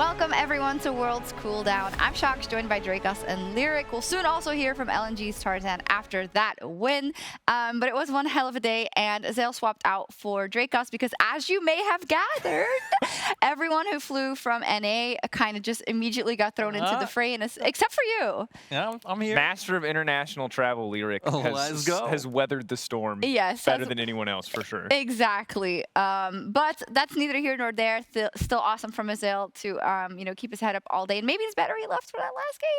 Welcome everyone to Worlds Cooldown. I'm Shox, joined by Dracos and Lyric. We'll soon also hear from LNG's Tarzan after that win. But it was one hell of a day, and Zale swapped out for Dracos because, as you may have gathered, everyone who flew from NA kind of just immediately got thrown into the fray, except for you. Yeah, I'm here. Master of international travel, Lyric has weathered the storm better than anyone else, for sure. Exactly. But that's neither here nor there. Still awesome from Zale to keep his head up all day. And maybe his battery left for that last game.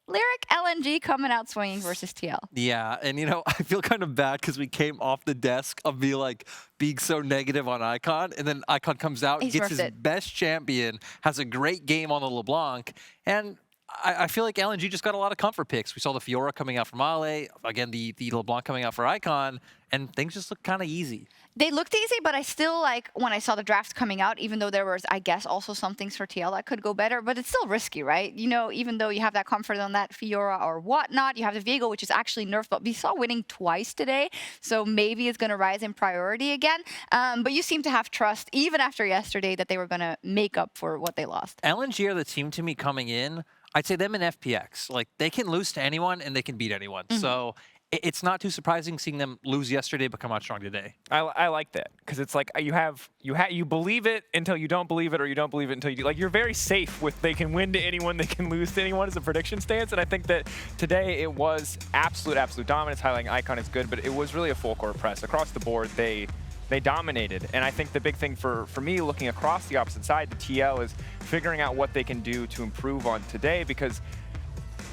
Lyric, LNG coming out swinging versus TL. Yeah, and I feel kind of bad because we came off the desk of being so negative on Icon, and then Icon comes out, gets his best champion, has a great game on the LeBlanc, and I feel like LNG just got a lot of comfort picks. We saw the Fiora coming out from Ale, again the LeBlanc coming out for Icon, and things just look kind of easy. They looked easy, but I still when I saw the draft coming out, even though there was, I guess, also some things for TL that could go better, but it's still risky, right? Even though you have that comfort on that Fiora or whatnot, you have the Viego, which is actually nerfed, but we saw winning twice today, so maybe it's going to rise in priority again. But you seem to have trust, even after yesterday, that they were going to make up for what they lost. LNG are the team to me coming in. I'd say them in FPX. They can lose to anyone and they can beat anyone. Mm-hmm. So it's not too surprising seeing them lose yesterday but come out strong today. I like that because it's like you believe it until you don't believe it, or you don't believe it until you do. You're very safe with they can win to anyone, they can lose to anyone as a prediction stance, and I think that today it was absolute dominance. Highlighting Icon is good, but it was really a full court press across the board. They dominated, and I think the big thing for me looking across the opposite side, the TL, is figuring out what they can do to improve on today, because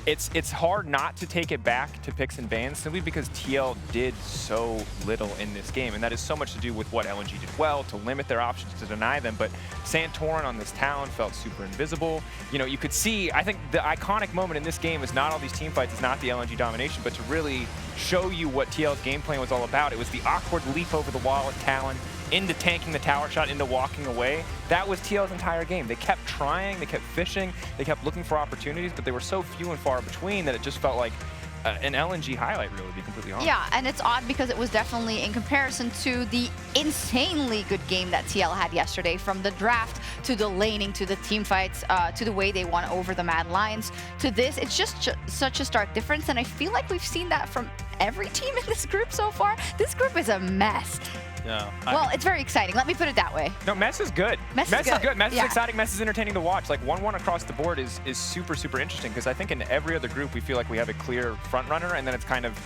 it's hard not to take it back to picks and bans simply because TL did so little in this game, and that is so much to do with what LNG did well, to limit their options, to deny them. But Santorin on this Talon felt super invisible. You could see, I think the iconic moment in this game is not all these team fights, it's not the LNG domination, but to really show you what TL's game plan was all about. It was the awkward leap over the wall at Talon, into tanking the tower shot, into walking away. That was TL's entire game. They kept trying, they kept fishing, they kept looking for opportunities, but they were so few and far between that it just felt like an LNG highlight, really, to be completely honest. Yeah, and it's odd because it was definitely, in comparison to the insanely good game that TL had yesterday, from the draft to the laning to the team fights to the way they won over the Mad Lions to this, it's just such a stark difference, and I feel like we've seen that from every team in this group so far. This group is a mess. Yeah. Well, it's very exciting. Let me put it that way. No, Mess is good. Mess is good. Mess is exciting. Mess is entertaining to watch. 1-1 across the board is super interesting, because I think in every other group we feel like we have a clear front runner, and then it's kind of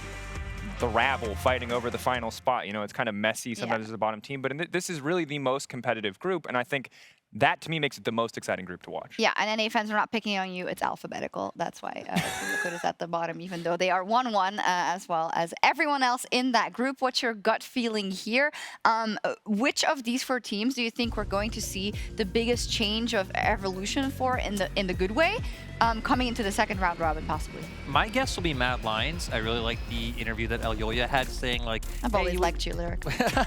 the rabble fighting over the final spot. It's kind of messy. Sometimes there's a bottom team, but this is really the most competitive group, and I think that, to me, makes it the most exciting group to watch. Yeah, and NA fans are not picking on you. It's alphabetical. That's why Liquid is at the bottom, even though they are 1-1 as well as everyone else in that group. What's your gut feeling here? Which of these four teams do you think we're going to see the biggest change of evolution for in the good way, coming into the second round robin, possibly? My guess will be Mad Lions. I really like the interview that El Yoya had, saying I've always liked you, Lyric.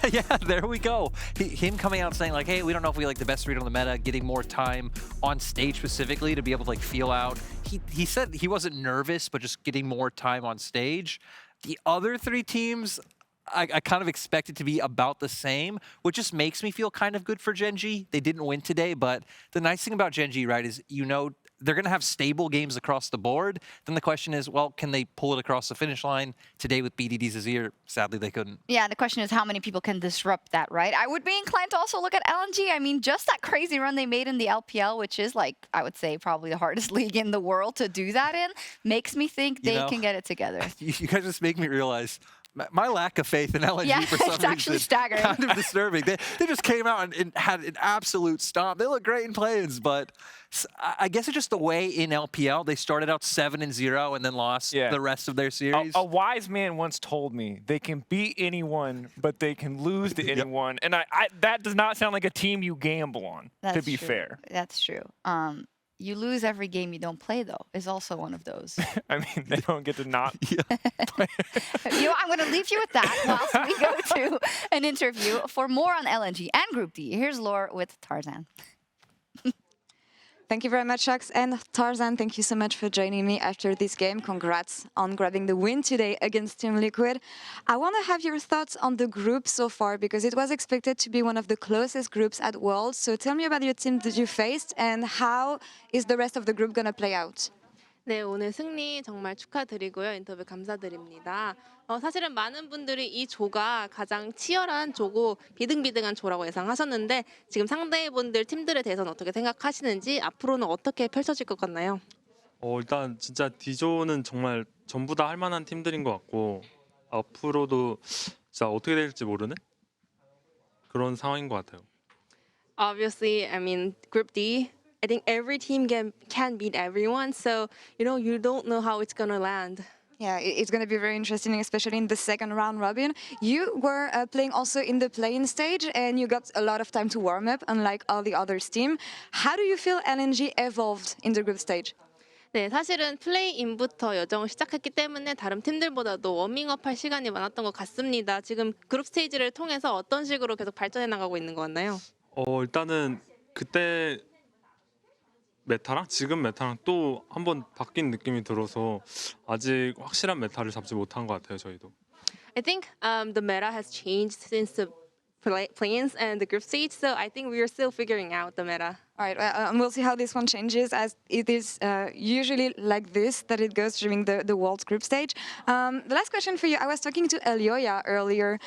Yeah, there we go. Him coming out saying hey, we don't know if we like the best read on the meta, getting more time on stage specifically to be able to feel out. He said he wasn't nervous, but just getting more time on stage. The other three teams, I kind of expect it to be about the same, which just makes me feel kind of good for Gen G. They didn't win today, but the nice thing about Gen G, right, is they're going to have stable games across the board. Then the question is, well, can they pull it across the finish line? Today with BDD's Azir, sadly they couldn't. Yeah, the question is how many people can disrupt that, right? I would be inclined to also look at LNG. I mean, just that crazy run they made in the LPL, which is I would say probably the hardest league in the world to do that in, makes me think they can get it together. You guys just make me realize my lack of faith in LNG for some reason. It's actually staggering. Kind of disturbing. They just came out and had an absolute stomp. They look great in play-ins, but I guess it's just the way in LPL they started out 7-0 and then lost the rest of their series. A wise man once told me they can beat anyone, but they can lose to anyone, and that does not sound like a team you gamble on. That's to be fair. That's true. You lose every game you don't play, though, is also one of those. I mean, they don't get to not play. I'm going to leave you with that whilst we go to an interview. For more on LNG and Group D, here's Lore with Tarzan. Thank you very much, Shux. And Tarzan, thank you so much for joining me after this game. Congrats on grabbing the win today against Team Liquid. I want to have your thoughts on the group so far, because it was expected to be one of the closest groups at Worlds. So tell me about your team that you faced and how is the rest of the group going to play out? 네, 오늘 승리 정말 축하드리고요. 인터뷰 감사드립니다. 사실은 많은 분들이 이 조가 가장 치열한 조고 비등비등한 조라고 예상하셨는데 지금 상대분들 팀들에 대해서는 어떻게 생각하시는지 앞으로는 어떻게 펼쳐질 것 같나요? 일단 진짜 D조는 정말 전부 다 할 만한 팀들인 것 같고 앞으로도 진짜 어떻게 될지 모르는 그런 상황인 것 같아요. Obviously, I mean, Group D, I think every team can beat everyone. So, you don't know how it's going to land. Yeah, it's going to be very interesting, especially in the second round robin. You were playing also in the play-in stage, and you got a lot of time to warm up, unlike all the others' team. How do you feel LNG evolved in the group stage? 네, 사실은 플레이인부터 여정을 시작했기 때문에 다른 팀들보다도 워밍업할 시간이 많았던 것 같습니다. 지금 그룹 스테이지를 통해서 어떤 식으로 계속 발전해 나가고 있는 것 같나요? 일단은 그때 메타랑 지금 메타랑 또 한 번 바뀐 느낌이 들어서 아직 확실한 메타를 잡지 못한 것 같아요, 저희도. I think the meta has changed since the play-ins and the group stage, so I think we are still figuring out the meta. All right, we'll see how this one changes, as it is usually like this, that it goes during the Worlds group stage. The last question for you, I was talking to Elioya earlier,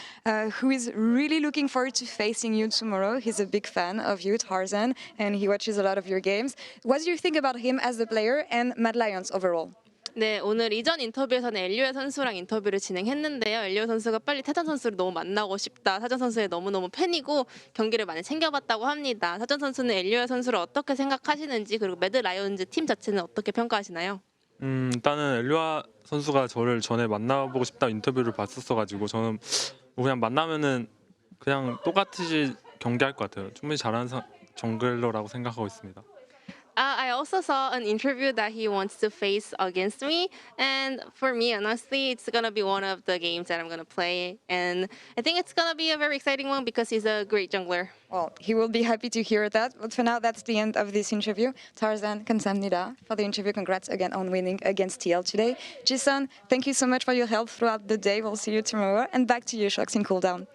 who is really looking forward to facing you tomorrow. He's a big fan of you, Tarzan, and he watches a lot of your games. What do you think about him as a player and Mad Lions overall? 네, 오늘 이전 인터뷰에서는 엘리오 선수랑 인터뷰를 진행했는데요. 엘리오 선수가 빨리 타전 선수를 너무 만나고 싶다. 타전 선수의 너무너무 팬이고 경기를 많이 챙겨봤다고 합니다. 타전 선수는 엘리오 선수를 어떻게 생각하시는지 그리고 매드 라이온즈 팀 자체는 어떻게 평가하시나요? 일단은 엘리아 선수가 저를 전에 만나보고 싶다 인터뷰를 봤었어가지고 저는 그냥 만나면은 그냥 똑같이 경기할 것 같아요. 충분히 잘하는 정글러라고 생각하고 있습니다. I also saw an interview that he wants to face against me, and for me, honestly, it's gonna be one of the games that I'm gonna play, and I think it's gonna be a very exciting one because he's a great jungler. Well, he will be happy to hear that. But for now, that's the end of this interview. Tarzan, 감사합니다 for the interview. Congrats again on winning against TL today. Jason, thank you so much for your help throughout the day. We'll see you tomorrow. And back to you, Shux in Cooldown.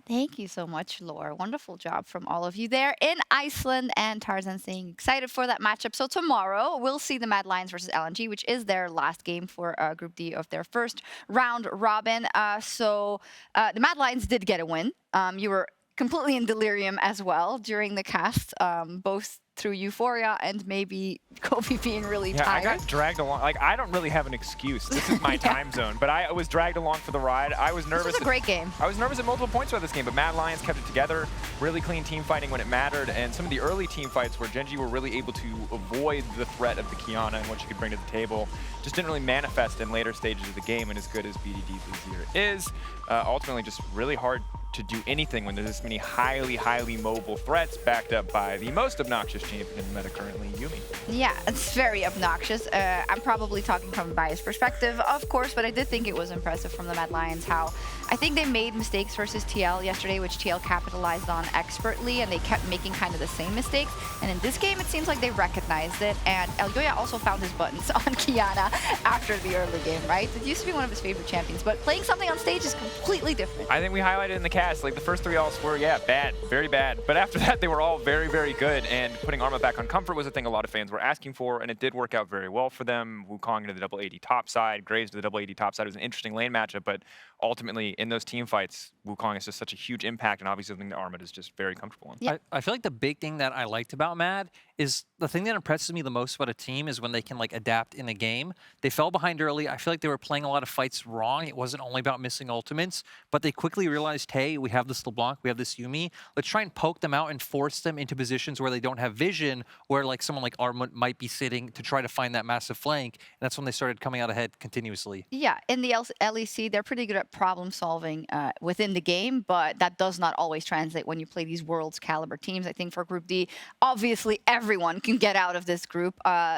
Thank you so much, Laura. Wonderful job from all of you there in Iceland, and Tarzan saying excited for that matchup. So tomorrow we'll see the Mad Lions versus LNG, which is their last game for Group D of their first round robin. The Mad Lions did get a win. You were completely in delirium as well during the cast, both through euphoria and maybe Kobe being really tired. I got dragged along. Like, I don't really have an excuse. This is my time zone. But I was dragged along for the ride. I was nervous. This was a great game. I was nervous at multiple points about this game, but Mad Lions kept it together. Really clean team fighting when it mattered. And some of the early team fights where Genji were really able to avoid the threat of the Kiana and what she could bring to the table just didn't really manifest in later stages of the game. And as good as BDD's Azir is, ultimately just really hard to do anything when there's this many highly mobile threats backed up by the most obnoxious champion in the meta currently, Yuumi. Yeah, it's very obnoxious. I'm probably talking from a biased perspective, of course, but I did think it was impressive from the Mad Lions how I think they made mistakes versus TL yesterday, which TL capitalized on expertly, and they kept making kind of the same mistakes. And in this game, it seems like they recognized it, and Elioya also found his buttons on Kiana after the early game, right? It used to be one of his favorite champions, but playing something on stage is completely different. I think we highlighted in the cast, like the first 3 ults were, yeah, bad, very bad. But after that, they were all very good, and putting Arma back on comfort was a thing a lot of fans were asking for, and it did work out very well for them. Wukong into the double AD top side, Graves to the double AD top side. It was an interesting lane matchup, but ultimately, in those team fights, Wukong is just such a huge impact, and obviously something that Armad is just very comfortable in. Yeah. I feel like the big thing that I liked about Mad is the thing that impresses me the most about a team is when they can like adapt in a game. They fell behind early. I feel like they were playing a lot of fights wrong. It wasn't only about missing ultimates, but they quickly realized, hey, we have this LeBlanc, we have this Yuumi. Let's try and poke them out and force them into positions where they don't have vision, where like someone like Armad might be sitting to try to find that massive flank. And that's when they started coming out ahead continuously. Yeah, in the LEC, they're pretty good at problem solving within the game, but that does not always translate when you play these Worlds caliber teams. I think for Group D, obviously everyone everyone can get out of this group.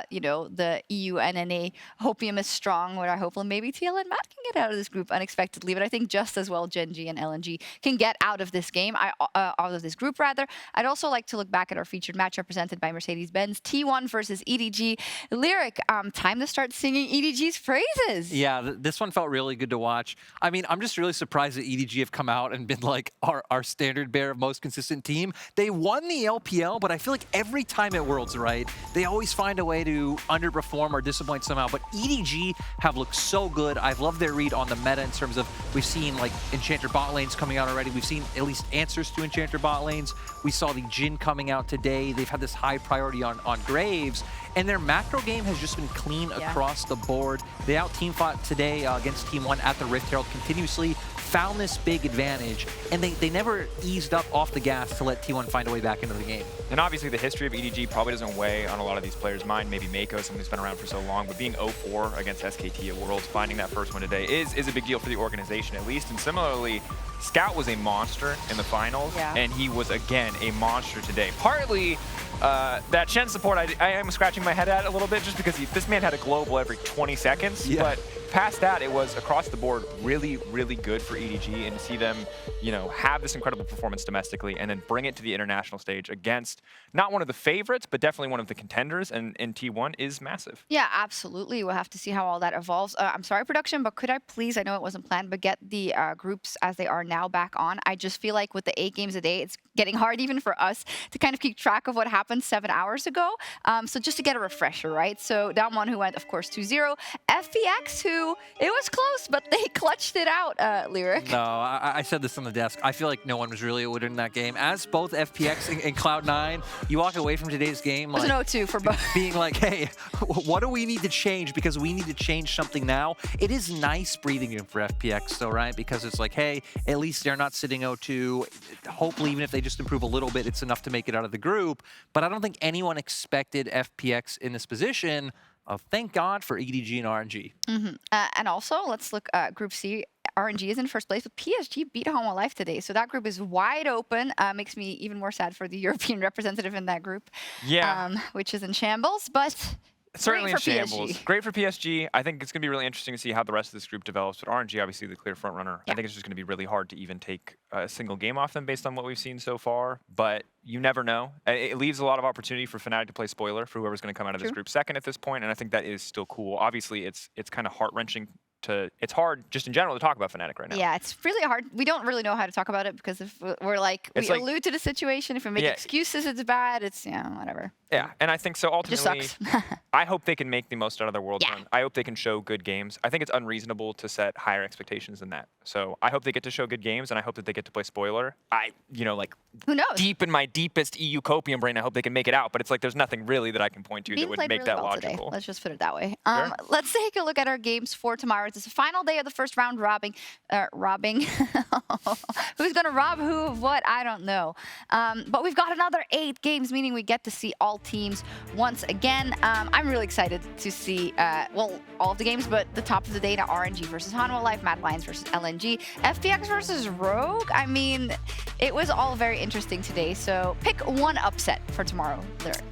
You know, the EU NNA Hopium is strong, where I hope maybe TL and Matt can get out of this group unexpectedly. But I think just as well Gen.G and LNG can get out of this game, out of this group rather. I'd also like to look back at our featured match represented by Mercedes-Benz, T1 versus EDG. Lyric, time to start singing EDG's praises. Yeah, this one felt really good to watch. I mean, I'm just really surprised that EDG have come out and been like our standard bearer, most consistent team. They won the LPL, but I feel like every time at Worlds, right, they always find a way to underperform or disappoint somehow. But EDG have looked so good. I've loved their read on the meta in terms of we've seen like Enchanter bot lanes coming out already. We've seen at least answers to Enchanter bot lanes. We saw the Jhin coming out today. They've had this high priority on Graves. And their macro game has just been clean across the board. They out-team fought today against Team 1 at the Rift Herald continuously, found this big advantage, and they never eased up off the gas to let T1 find a way back into the game. And obviously the history of EDG probably doesn't weigh on a lot of these players' mind. Maybe Mako, someone who's been around for so long, but being 0-4 against SKT at Worlds, finding that first one today is a big deal for the organization at least. And similarly, Scout was a monster in the finals, and he was again a monster today. Partly that Shen support, I am scratching my head at a little bit just because this man had a global every 20 seconds. But past that, it was across the board really, really good for EDG, and to see them, you know, have this incredible performance domestically and then bring it to the international stage against not one of the favorites, but definitely one of the contenders in T1 is massive. Yeah, absolutely. We'll have to see how all that evolves. I'm sorry, production, but could I please, I know it wasn't planned, but get the groups as they are now back on. I just feel like with the 8 games a day, it's getting hard even for us to kind of keep track of what happened 7 hours ago. So just to get a refresher, right? So down one who went, of course, 2-0. FPX, who, it was close, but they clutched it out, Lyric. No, I said this on the desk. I feel like no one was really a winner in that game. As both FPX and Cloud9, you walk away from today's game like, it was an 0-2 for both. Being like, hey, what do we need to change? Because we need to change something now. It is nice breathing room for FPX though, right? Because it's like, hey, at least they're not sitting 0-2. Hopefully, even if they just improve a little bit, it's enough to make it out of the group. But I don't think anyone expected FPX in this position. Thank God for EDG and RNG. And also, let's look at Group C. RNG is in first place, but PSG beat Home Life today. So that group is wide open. Makes me even more sad for the European representative in that group, which is in shambles. But certainly in shambles. PSG. Great for PSG. I think it's going to be really interesting to see how the rest of this group develops. But RNG, obviously, the clear front runner. I think it's just going to be really hard to even take a single game off them based on what we've seen so far. But you never know. It leaves a lot of opportunity for Fnatic to play spoiler for whoever's going to come out of this group second at this point. And I think that is still cool. Obviously, it's kind of heart-wrenching. It's hard just in general to talk about Fnatic right now. Yeah, it's really hard. We don't really know how to talk about it because if we're like, we allude to the situation. If we make excuses, it's bad. It's, whatever. Yeah, and I think so ultimately, just sucks. I hope they can make the most out of their Worlds run. I hope they can show good games. I think it's unreasonable to set higher expectations than that. So I hope they get to show good games, and I hope that they get to play spoiler. Like, who knows? Deep in my deepest EU copium brain, I hope they can make it out. But it's like there's nothing really that I can point to that would make really that well logical. Today. Let's just put it that way. Let's take a look at our games for tomorrow. It's the final day of the first round robbing. Who's going to rob who of what? I don't know. But we've got another 8 games, meaning we get to see all teams once again. I'm really excited to see, all of the games, but the top of the day now, RNG versus Hanwha Life, Mad Lions versus LNG, FPX versus Rogue. I mean, it was all very interesting today. So pick one upset for tomorrow, Lyric.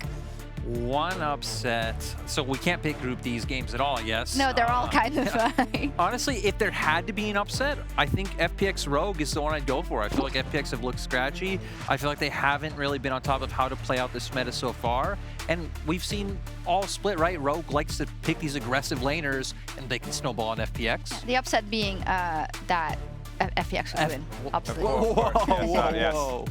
One upset. So we can't pick Group D's games at all, yes? No, they're all kind of honestly, if there had to be an upset, I think FPX Rogue is the one I'd go for. I feel like FPX have looked scratchy. I feel like they haven't really been on top of how to play out this meta so far. And we've seen all split, right? Rogue likes to pick these aggressive laners, and they can snowball on FPX. The upset being that FPX would win, obviously. Whoa.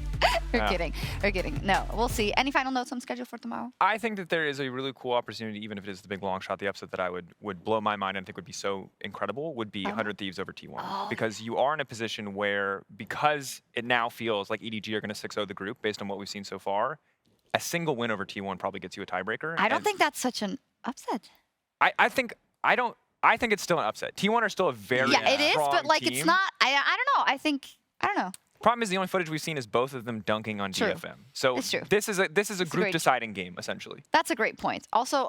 We're kidding. We're kidding. No, we'll see. Any final notes on schedule for tomorrow? I think that there is a really cool opportunity, even if it is the big long shot. The upset that I would blow my mind and think would be so incredible would be 100 Thieves over T1. Because you are in a position where, because it now feels like EDG are going to 6-0 the group based on what we've seen so far, a single win over T1 probably gets you a tiebreaker. I don't think that's such an upset. I think it's still an upset. T1 are still a very it is, but like team. it's not. I don't know. I don't know. Problem is the only footage we've seen is both of them dunking on DFM. So this is a group deciding game essentially. That's a great point. Also,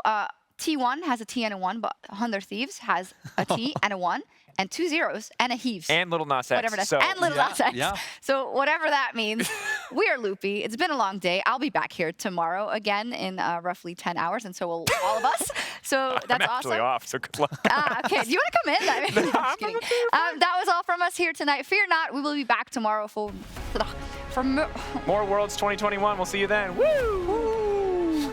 T1 has a T and a 1, but 100 Thieves has a T and a 1 and 2 zeros and a heaves. And Little Nas X. Whatever that's. And Little Nas X. Yeah. So whatever that means. We are loopy. It's been a long day. I'll be back here tomorrow again in roughly 10 hours, and so will all of us. So that's I'm actually awesome. off, so good luck. Okay. Do you want to come in? I mean, I'm just kidding. That was all from us here tonight. Fear not, we will be back tomorrow for More Worlds 2021. We'll see you then. Woo!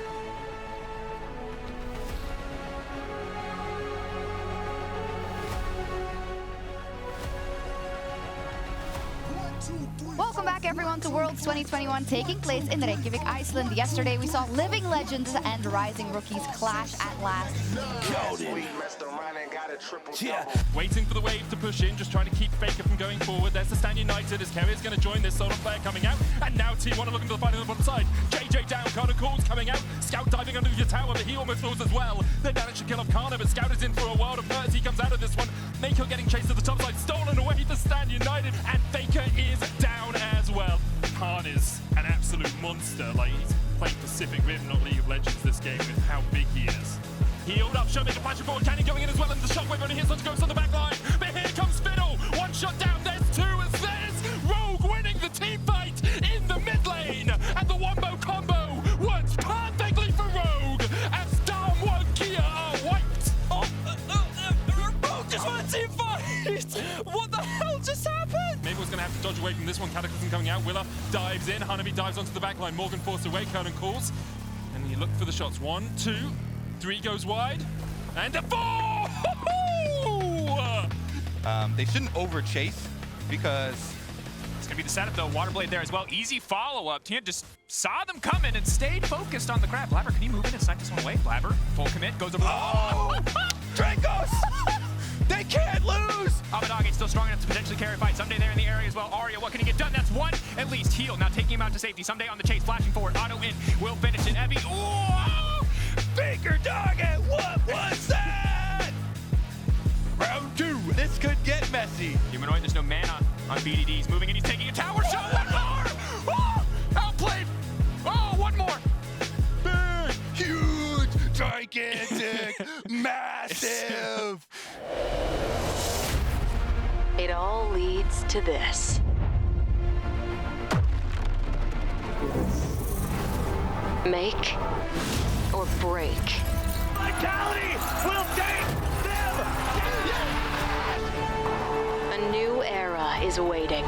Welcome back, everyone, to Worlds 2021, taking place in Reykjavik, Iceland. Yesterday, we saw living legends and rising rookies clash at last. Yeah, waiting for the wave to push in, just trying to keep FLICKR from going forward. There's the Stand United as Kerry's going to join this solo player coming out. And now Team 1 are looking to the fight on the bottom side. JJ down, Kana calls coming out. Scout diving under your tower, but he almost falls as well. They managed to kill off Kana, but Scout is in for a world of hurt as he comes out of this one. Mako getting chased to the top side, stolen away for Stand United, and FLICKR is down as well. Khan is an absolute monster. Like, he's playing Pacific Rim, not League of Legends this game, with how big he is. Healed up, Show making a flashing forward, Cannon going in as well, and the shockwave only hits onto Ghost on the back line. But here comes Fiddle, one shot down, there's two as there's Rogue winning the team fight in the mid lane. And the wombo combo works perfectly for Rogue as down one Kia are wiped. Rogue just won a team fight! What the hell just happened? Mabel's going to have to dodge away from this one, Cataclysm coming out, Willa dives in, Hanabi dives onto the back line, Morgan forced away, Kernan calls. And he looked for the shots, 1, 2, 3 goes wide, and the 4! They shouldn't over chase because It's gonna be the setup though. Waterblade there as well. Easy follow-up. Tien just saw them coming and stayed focused on the grab. Blabber, can you move in and snipe this one away? Blabber, full commit, goes over. oh, Dracos! They can't lose! Abadage still strong enough to potentially carry a fight. Someday there in the area as well. Arya, what can he get done? That's one at least. Heal, now taking him out to safety. Someday on the chase, flashing forward. Auto in, will finish it. Evie, ooh! Finger target, what was that? Round 2, this could get messy. Humanoid, there's no mana on BDD. He's moving and he's taking a tower shot. One more! Oh, outplayed! Oh, one more! Big, huge, gigantic, massive. It all leads to this. Make or break. Vitality will take them. A new era is awaiting.